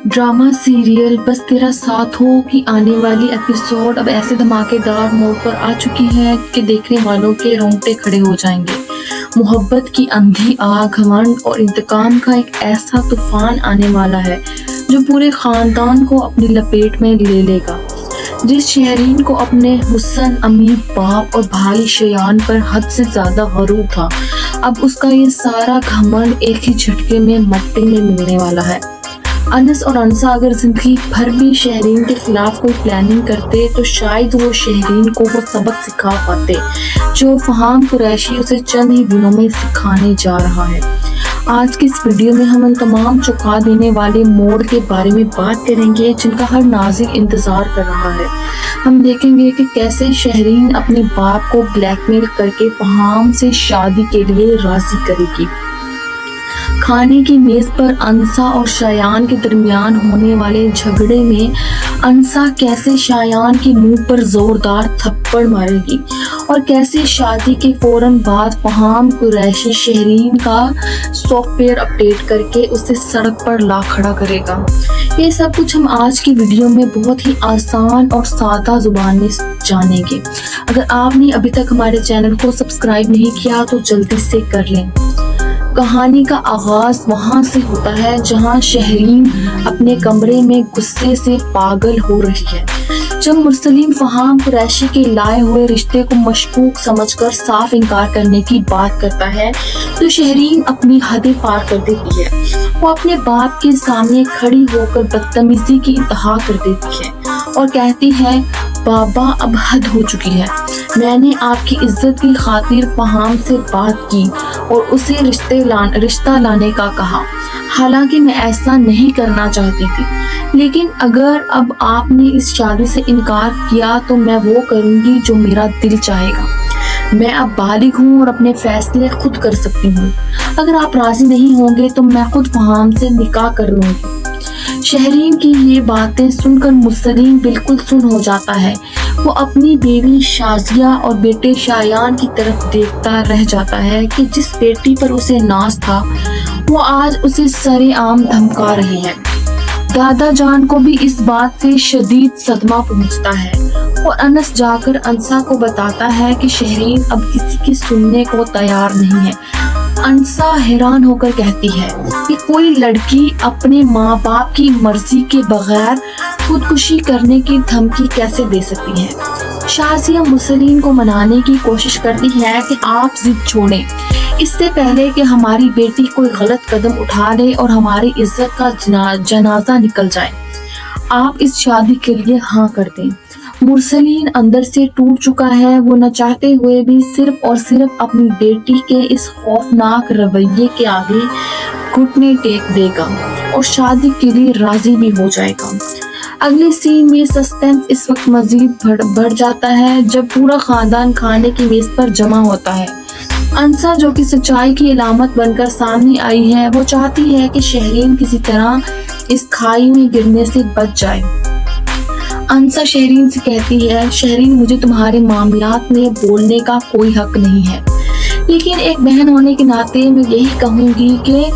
Drama serial बस तेरा साथ हो की आने वाली एपिसोड अब ऐसे धमाकेदार मोड पर आ चुकी है कि देखने वालों के रोंगटे खड़े हो जाएंगे। मोहब्बत की अंधी आग, घमंड और इंतकाम का एक ऐसा तूफान आने वाला है जो पूरे खानदान को अपनी लपेट में ले लेगा। जिस शहरीन को अपने हुस्न, अमीर बाप और भाई शयान पर हद से ज्यादा गरूर था, अब उसका ये सारा घमंड एक ही झटके में मट्टी में मिलने वाला है। अनस और अंसा अगर जिंदगी भर भी शहरीन के खिलाफ कोई प्लानिंग करते तो शायद वो शहरीन को वो सबक सिखा पाते जो फहाम कुरैशी उसे चंद ही दिनों में सिखाने जा रहा है। आज की इस वीडियो में हम उन तमाम चौंका देने वाले मोड़ के बारे में बात करेंगे जिनका हर नाज़िक इंतजार कर रहा है। हम देखेंगे कि कैसे शहरीन अपने बाप को ब्लैकमेल करके फहाम से शादी के लिए राजी करेगी। खाने की मेज पर अंसा और शायान के दरमियान होने वाले झगड़े में अंसा कैसे शायान के मुंह पर जोरदार थप्पड़ मारेगी और कैसे शादी के फौरन बाद फहाम कुरैशी शहरीन का सॉफ्टवेयर अपडेट करके उसे सड़क पर ला खड़ा करेगा। ये सब कुछ हम आज की वीडियो में बहुत ही आसान और सादा जुबान में जानेंगे। अगर आपने अभी तक हमारे चैनल को सब्सक्राइब नहीं किया तो जल्दी से कर लें। कहानी का आगाज वहां से होता है जहां शहरीन अपने कमरे में गुस्से से पागल हो रही है। जब मुरसलीन फहाम कुरैशी के लाए हुए रिश्ते को मशकूक समझकर साफ इनकार करने की बात करता है तो शहरीन अपनी हदें पार कर देती है। वो अपने बाप के सामने खड़ी होकर बदतमीजी की इंतहा कर देती है और कहती है, बाबा अब हद हो चुकी है। मैंने आपकी इज्जत की खातिर फहाम से बात की और उसे रिश्ता लाने का कहा। हालांकि मैं ऐसा नहीं करना चाहती थी, लेकिन अगर अब आपने इस शादी से इनकार किया तो मैं वो करूंगी जो मेरा दिल चाहेगा। मैं अब बालिग हूँ और अपने फैसले खुद कर सकती हूँ। अगर आप राजी नहीं होंगे तो मैं खुद फहाम से निकाह कर लूंगी। शहरीन की ये बातें सुनकर मुरसलीन बिल्कुल सुन हो जाता है। वो अपनी बेटी शाजिया और बेटे शायान की तरफ देखता रह जाता है कि जिस बेटी पर उसे नाज था वो आज उसे सरेआम धमका रही है। दादा जान को भी इस बात से शदीद सदमा पहुंचता है और अनस जाकर अंसा को बताता है कि शहरीन अब किसी की सुनने को तैयार नहीं है। अंसा हैरान होकर कहती है कि कोई लड़की अपने माँ बाप की मर्जी के बगैर खुदकुशी करने की धमकी कैसे दे सकती है। शाजिया मुरसलीन को मनाने की कोशिश करती है कि आप जिद छोड़ें, इससे पहले कि हमारी बेटी कोई गलत कदम उठा ले और हमारी इज्जत का जनाजा निकल जाए। आप इस शादी के लिए हाँ कर दें। मुरसलीन अंदर से टूट चुका है। वो न चाहते हुए भी सिर्फ और सिर्फ अपनी बेटी के इस खौफनाक रवैये के आगे घुटने टेक देगा और शादी के लिए राजी भी हो जाएगा। अगले सीन में सस्पेंस इस वक्त मजीद बढ़ जाता है जब पूरा खानदान खाने की मेज पर जमा होता है। अंसा जो कि सच्चाई की अलामत बनकर सामने आई है, वो चाहती है कि शहरीन किसी तरह इस खाई में गिरने से बच जाए। अंसा शहरीन से कहती है, शहरीन मुझे तुम्हारे मामलात में बोलने का कोई हक नहीं है, लेकिन एक बहन होने के नाते मैं यही कहूंगी कि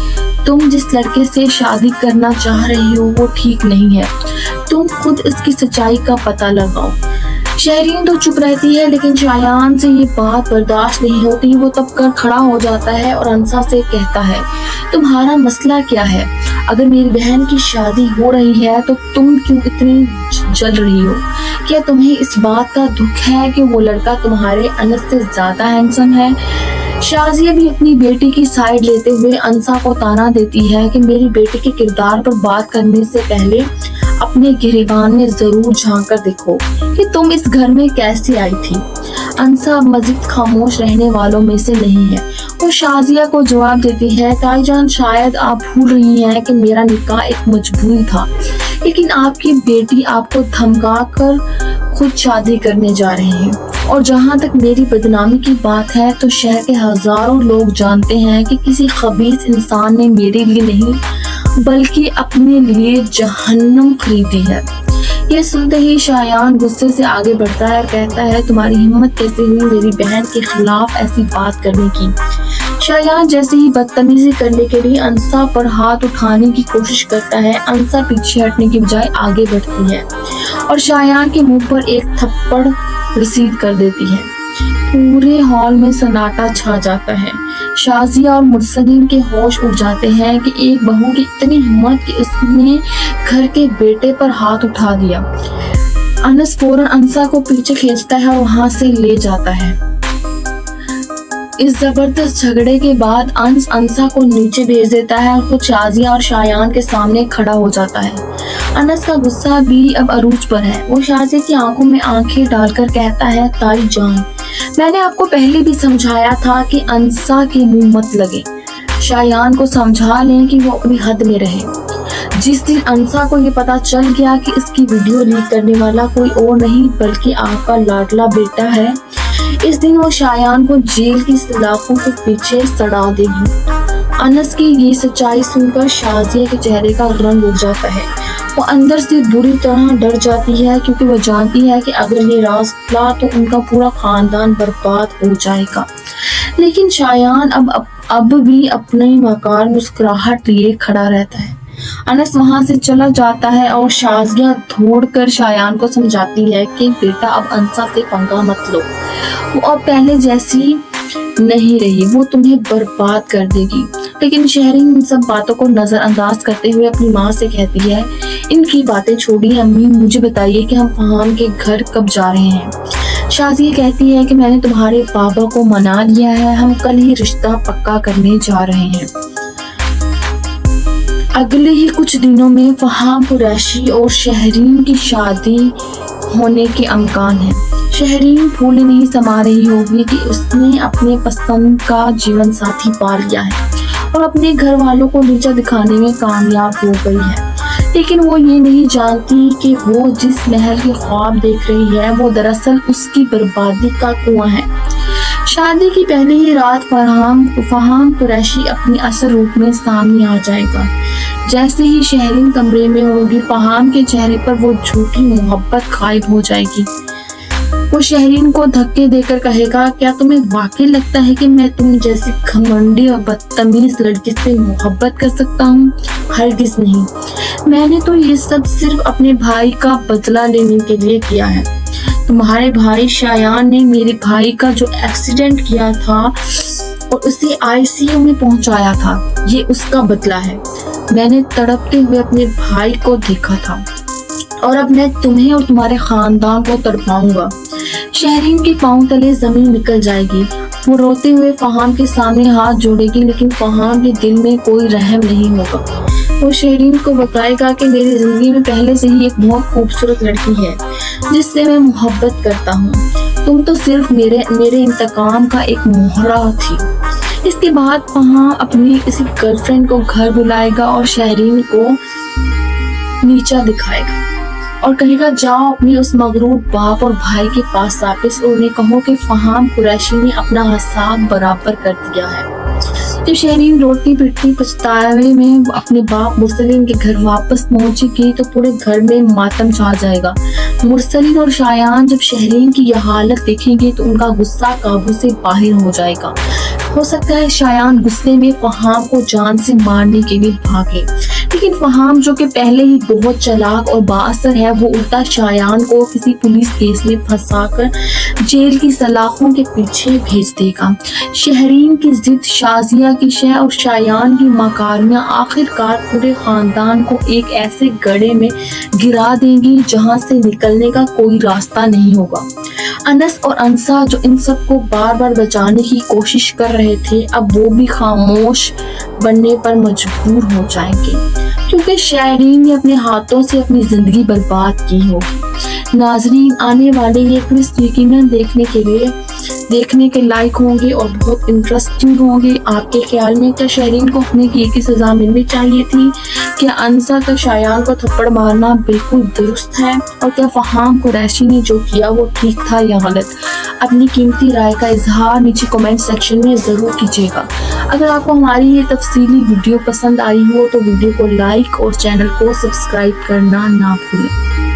तुम जिस लड़के से शादी करना चाह रही हो वो ठीक नहीं है। तुम खुद इसकी सच्चाई का पता लगाओ। शहरीन तो चुप रहती है, लेकिन शायान से ये बात बर्दाश्त नहीं होती। वो तब कर खड़ा हो जाता है और अंसा से कहता है, तुम्हारा मसला क्या है? अगर मेरी बहन की शादी हो रही है तो तुम क्यों इतनी जल रही हो? क्या तुम्हें इस बात का दुख है कि वो लड़का तुम्हारे अनस से ज्यादा हैंडसम है? शाजिया भी अपनी बेटी की साइड लेते हुए अंसा को ताना देती है कि मेरी बेटी के किरदार पर बात करने से पहले अपने गिरेबान में जरूर झांक कर देखो कि तुम इस घर में कैसे आई थी। अंसा मजीद खामोश रहने वालों में से नहीं है। वो शाजिया को जवाब देती है, ताईजान शायद आप भूल रही हैं कि मेरा निकाह एक मजबूरी था, लेकिन आपकी बेटी आपको धमका कर खुद शादी करने जा रही है। और जहाँ तक मेरी बदनामी की बात है तो शहर के हजारों लोग जानते हैं कि किसी खबीस इंसान ने मेरे लिए नहीं बल्कि अपने लिए जहन्नम खरीदी है। ये सुनते ही शायान गुस्से से आगे बढ़ता है और कहता है, तुम्हारी हिम्मत कैसे हुई मेरी बहन के खिलाफ ऐसी बात करने की? शायान जैसे ही बदतमीजी करने के लिए अंसा पर हाथ उठाने की कोशिश करता है, अंसा पीछे हटने की बजाय आगे बढ़ती है और शायान के मुंह पर एक थप्पड़ रसीद कर देती है। पूरे हॉल में सन्नाटा छा जाता है। शाजिया और मुरसलीन के होश उड़ जाते हैं कि एक बहू की इतनी हिम्मत कि उसने घर के बेटे पर हाथ उठा दिया। अनस फौरन अंसा को पीछे खींचता है और वहां से ले जाता है। इस जबरदस्त झगड़े के बाद अंस अंसा को नीचे भेज देता है और खुद शाजिया और शायान के सामने खड़ा हो जाता है। अनस का गुस्सा भी अब अरूज पर है। वो शाजिया की आंखों में आंखें डालकर कहता है, ताई जान, मैंने आपको पहले भी समझाया था कि अंसा के मुंह मत लगे। शायान को समझा लें कि वो अपनी हद में रहे। जिस दिन अंसा को ये पता चल गया कि इसकी वीडियो लीक करने वाला कोई और नहीं बल्कि आपका लाडला बेटा है, इस दिन वो शायान को जेल की सलाखों के पीछे सड़ा देगी। अनस की ये सच्चाई सुनकर शाजिया के चेहरे का रंग उड़ जाता है। वो अंदर से बुरी तरह डर जाती है क्योंकि वो जानती है कि अगर ये राज खुला तो उनका पूरा खानदान बर्बाद हो जाएगा। लेकिन शायान अब भी अपने मकान मुस्कुराहट लिए खड़ा रहता है। अनस वहां से चला जाता है और शाजिया दौड़कर शायान को समझाती है कि बेटा अब अंसा से पंगा मत लो, वो अब पहले जैसी नहीं रही, वो तुम्हें बर्बाद कर देगी। लेकिन शहरीन इन सब बातों को नजरअंदाज करते हुए अपनी माँ से कहती है, इनकी बातें छोड़िए अम्मी, मुझे बताइए कि हम फहाम के घर कब जा रहे हैं। शाजिया कहती है कि मैंने तुम्हारे बाबा को मना लिया है, हम कल ही रिश्ता पक्का करने जा रहे हैं। अगले ही कुछ दिनों में फहाम कुरैशी और शहरीन की शादी होने के अमकान है। शहरीन फूले नहीं समा रही होगी कि उसने अपने पसंद का जीवन साथी पा लिया है और अपने घर वालों को नीचा दिखाने में कामयाब हो गई है। लेकिन वो ये नहीं जानती कि वो जिस महल के ख्वाब देख रही है वो दरअसल उसकी बर्बादी का कुआं है। शादी की पहली ही रात फहाम कुरैशी अपने असल रूप में सामने आ जाएगा। जैसे ही शहरीन कमरे में होगी, फहाम के चेहरे पर वो झूठी मोहब्बत गायब हो जाएगी। वो शहरीन को धक्के देकर कहेगा, क्या तुम्हें वाकई लगता है कि मैं तुम जैसी घमंडी और बदतमीज लड़की से मोहब्बत कर सकता हूँ? हरगिज नहीं। मैंने तो ये सब सिर्फ अपने भाई का बदला लेने के लिए किया है। तुम्हारे भाई शायान ने मेरे भाई का जो एक्सीडेंट किया था और उसे आईसीयू में पहुंचाया था, ये उसका बदला है। मैंने तड़पते हुए अपने भाई को देखा था और अब मैं तुम्हें और तुम्हारे खानदान को तड़पाऊंगा। शहरीन के पांव तले जमीन निकल जाएगी। वो रोते हुए फहाम के सामने हाथ जोड़ेगी, लेकिन फहाम के दिल में कोई रहम नहीं होगा। वो शहरीन को बताएगा कि मेरी जिंदगी में पहले से ही एक बहुत खूबसूरत लड़की है जिससे मैं मोहब्बत करता हूँ। तुम तो सिर्फ मेरे इंतकाम का एक मोहरा थी। इसके बाद फहाम अपनी किसी गर्लफ्रेंड को घर बुलाएगा और शहरीन को नीचा दिखाएगा और कहेगा, जाओ अपने उस मगरूर बाप और भाई के पास वापस और उन्हें कहो कि फहाम कुरैशी ने अपना हिसाब बराबर कर दिया है। जब शहरीन रोटी पिटती पछतावे में अपने बाप मुरसलीन के घर वापस पहुंचेगी तो पूरे घर में मातम छा जाएगा। मुरसलीन और शायान जब शहरीन की यह हालत देखेंगे तो उनका गुस्सा काबू से बाहर हो जाएगा। हो सकता है शायान गुस्से में फहाम को जान से मारने के लिए भागे, लेकिन फहाम जो कि पहले ही बहुत चालाक और बाअसर है, वो उल्टा शायान को किसी पुलिस केस में फंसाकर जेल की सलाखों के पीछे भेज देगा। शहरीन की जिद, शाजिया की शय और शायान की मकारियां आखिरकार पूरे खानदान को एक ऐसे गड्ढे में गिरा देंगी जहां से निकलने का कोई रास्ता नहीं होगा। अनस और अंसा जो इन सब को बार बार बचाने की कोशिश कर रहे थे, अब वो भी खामोश बनने पर मजबूर हो जाएंगे क्योंकि शहरीन ने अपने हाथों से अपनी जिंदगी बर्बाद की होगी। नाजरीन, आने वाले ये ट्विस्ट यकीनन देखने के लायक होंगे और बहुत इंटरेस्टिंग होंगे। आपके ख्याल में क्या शहरीन को अपने किए की सजा मिलनी चाहिए थी? क्या अंसा का शायान को थप्पड़ मारना बिल्कुल दुरुस्त है? और क्या फहाम कुरैशी ने जो किया वो ठीक था या गलत? अपनी कीमती राय का इजहार नीचे कमेंट सेक्शन में जरूर कीजिएगा। अगर आपको हमारी ये तफसीली वीडियो पसंद आई हो तो वीडियो को लाइक और चैनल को सब्सक्राइब करना ना भूलें।